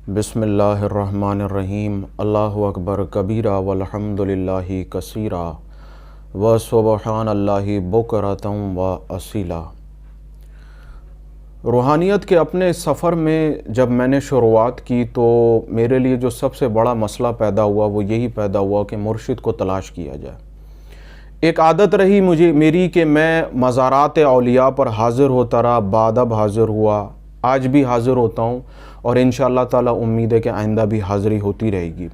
बिस्मिल्लाहिर्रहमानिर्रहीम। अल्लाहु अकबर कबीरा वल्हम्दुलिल्लाहि कसीरा व सुबहानल्लाहि बुकरतम व असीला। रूहानियत के अपने सफ़र में जब मैंने शुरुआत की तो मेरे लिए जो सबसे बड़ा मसला पैदा हुआ वो यही पैदा हुआ कि मुर्शिद को तलाश किया जाए। एक आदत रही मेरी कि मैं मज़ारात औलिया पर हाज़िर होता रहा, बादब हाज़िर हुआ, आज भी हाज़िर होता हूँ और इंशाअल्लाह ताला उम्मीद है कि आइंदा भी हाज़िरी होती रहेगी।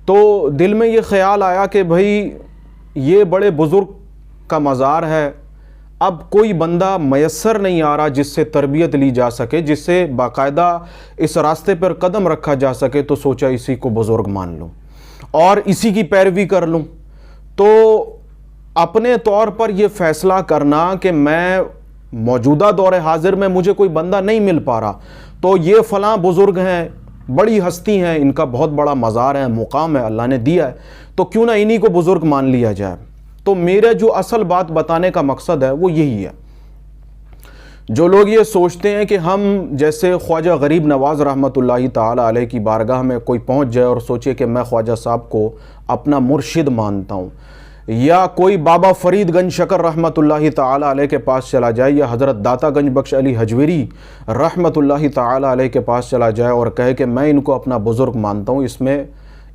तो दिल में ये ख़्याल आया कि भाई ये बड़े बुज़ुर्ग का मज़ार है, अब कोई बंदा मयस्सर नहीं आ रहा जिससे तरबियत ली जा सके, जिससे बाकायदा इस रास्ते पर कदम रखा जा सके, तो सोचा इसी को बुज़ुर्ग मान लूँ और इसी की पैरवी कर लूँ। तो अपने तौर पर यह फ़ैसला करना कि मैं मौजूदा दौर हाज़िर में मुझे कोई बंदा नहीं मिल पा रहा, तो ये फ़लाँ बुज़ुर्ग हैं, बड़ी हस्ती हैं, इनका बहुत बड़ा मज़ार है, मुकाम है, अल्लाह ने दिया है, तो क्यों ना इन्हीं को बुज़ुर्ग मान लिया जाए। तो मेरा जो असल बात बताने का मकसद है वो यही है। जो लोग ये सोचते हैं कि हम जैसे ख्वाजा गरीब नवाज़ रहमतुल्लाहि ताला अलैह की बारगाह में कोई पहुँच जाए और सोचे कि मैं ख्वाजा साहब को अपना मुर्शिद मानता हूँ, या कोई बाबा फरीद गंज शकर रहमतुल्लाहि ताला अलैह के पास चला जाए, या हज़रत दाता गंज बख्श अली हजवेरी रहमतुल्लाहि ताला अलैह के पास चला जाए और कहे कि मैं इनको अपना बुज़ुर्ग मानता हूँ,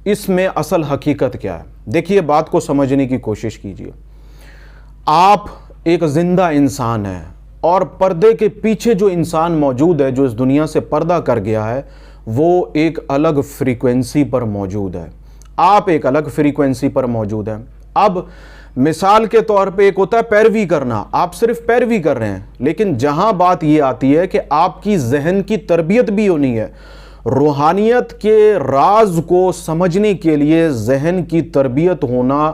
इसमें असल हकीकत क्या है। देखिए, बात को समझने की कोशिश कीजिए। आप एक ज़िंदा इंसान हैं और पर्दे के पीछे जो इंसान मौजूद है, जो इस दुनिया से पर्दा कर गया है, वो एक अलग फ्रीक्वेंसी पर मौजूद है, आप एक अलग फ्रीक्वेंसी पर मौजूद हैं। अब मिसाल के तौर पे एक होता है पैरवी करना, आप सिर्फ पैरवी कर रहे हैं, लेकिन जहां बात ये आती है कि आपकी जहन की तरबियत भी होनी है। रूहानियत के राज को समझने के लिए जहन की तरबियत होना,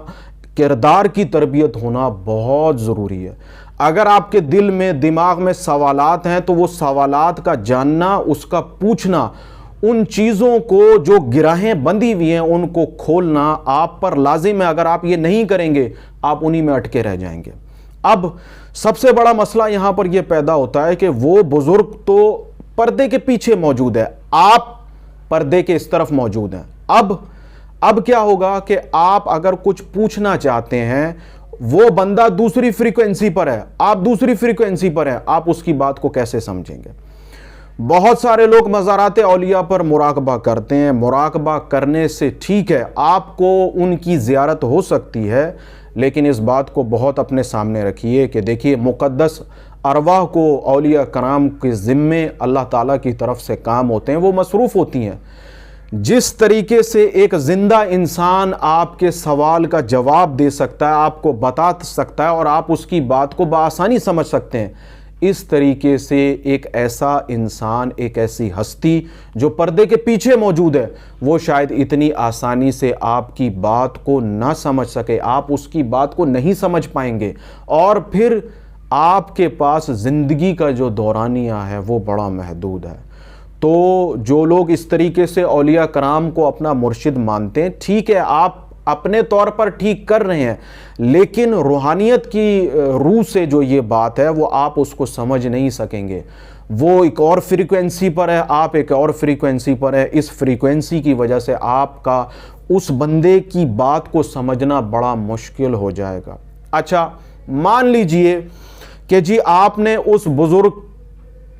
किरदार की तरबियत होना बहुत ज़रूरी है। अगर आपके दिल में, दिमाग में सवालात हैं तो वो सवालात का जानना, उसका पूछना, उन चीज़ों को जो गिराहें बंधी हुई हैं उनको खोलना आप पर लाजिम है। अगर आप ये नहीं करेंगे आप उन्हीं में अटके रह जाएंगे। अब सबसे बड़ा मसला यहाँ पर यह पैदा होता है कि वो बुज़ुर्ग तो पर्दे के पीछे मौजूद है, आप पर्दे के इस तरफ मौजूद हैं। अब क्या होगा कि आप अगर कुछ पूछना चाहते हैं, वो बंदा दूसरी फ्रीक्वेंसी पर है, आप दूसरी फ्रीक्वेंसी पर हैं, आप उसकी बात को कैसे समझेंगे। बहुत सारे लोग मज़ारात औलिया पर मुराकबा करते हैं, मुराकबा करने से ठीक है, आपको उनकी ज़ियारत हो सकती है, लेकिन इस बात को बहुत अपने सामने रखिए कि देखिए, मुक़द्दस अरवाह को औलिया कराम के ज़िम्मे अल्लाह ताला की तरफ से काम होते हैं, वो मसरूफ़ होती हैं। जिस तरीके से एक ज़िंदा इंसान आपके सवाल का जवाब दे सकता है, आपको बता सकता है और आप उसकी बात को बआसानी समझ सकते हैं, इस तरीके से एक ऐसा इंसान, एक ऐसी हस्ती जो पर्दे के पीछे मौजूद है, वो शायद इतनी आसानी से आपकी बात को ना समझ सके, आप उसकी बात को नहीं समझ पाएंगे और फिर आपके पास ज़िंदगी का जो दौरानिया है वो बड़ा महदूद है। तो जो लोग इस तरीके से औलिया कराम को अपना मुर्शिद मानते हैं, ठीक है, आप अपने तौर पर ठीक कर रहे हैं, लेकिन रूहानियत की रूह से जो ये बात है वो आप उसको समझ नहीं सकेंगे। वो एक और फ्रीक्वेंसी पर है, आप एक और फ्रीक्वेंसी पर है। इस फ्रीक्वेंसी की वजह से आपका उस बंदे की बात को समझना बड़ा मुश्किल हो जाएगा। अच्छा, मान लीजिए कि जी आपने उस बुज़ुर्ग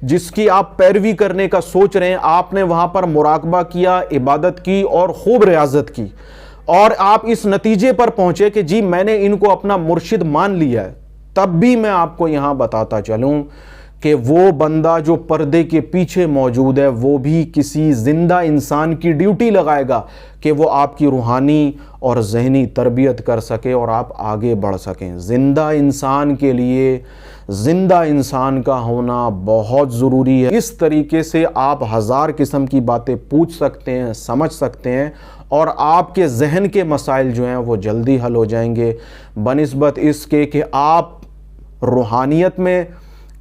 जिसकी आप पैरवी करने का सोच रहे हैं, आपने वहाँ पर मुराकबा किया, इबादत की और खूब रियाजत की, और आप इस नतीजे पर पहुंचे कि जी मैंने इनको अपना मुर्शिद मान लिया है, तब भी मैं आपको यहां बताता चलूं कि वो बंदा जो पर्दे के पीछे मौजूद है वो भी किसी जिंदा इंसान की ड्यूटी लगाएगा कि वो आपकी रूहानी और जहनी तरबियत कर सके और आप आगे बढ़ सकें। जिंदा इंसान के लिए जिंदा इंसान का होना बहुत ज़रूरी है। इस तरीके से आप हज़ार किस्म की बातें पूछ सकते हैं, समझ सकते हैं और आपके जहन के मसाइल जो हैं वो जल्दी हल हो जाएंगे, बनिस्बत इसके कि आप रूहानियत में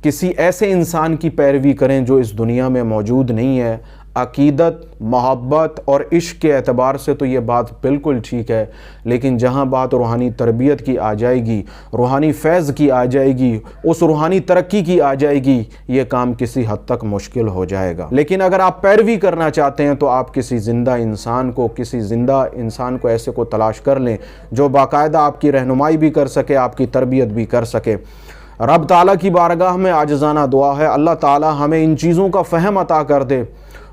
किसी ऐसे इंसान की पैरवी करें जो इस दुनिया में मौजूद नहीं है। عقیدت، محبت اور عشق کے اعتبار سے تو یہ بات بالکل ٹھیک ہے، لیکن جہاں بات روحانی تربیت کی آ جائے گی، روحانی فیض کی آ جائے گی، اس روحانی ترقی کی آ جائے گی، یہ کام کسی حد تک مشکل ہو جائے گا۔ لیکن اگر آپ پیروی کرنا چاہتے ہیں تو آپ کسی زندہ انسان کو ایسے کو تلاش کر لیں جو باقاعدہ آپ کی رہنمائی بھی کر سکے، آپ کی تربیت بھی کر سکے۔ رب تعالیٰ کی بارگاہ میں عاجزانہ دعا ہے، اللہ تعالیٰ ہمیں ان چیزوں کا فہم عطا کر دے،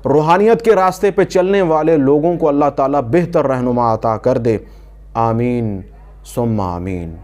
روحانیت کے راستے پہ چلنے والے لوگوں کو اللہ تعالیٰ بہتر رہنما عطا کر دے۔ آمین ثم آمین۔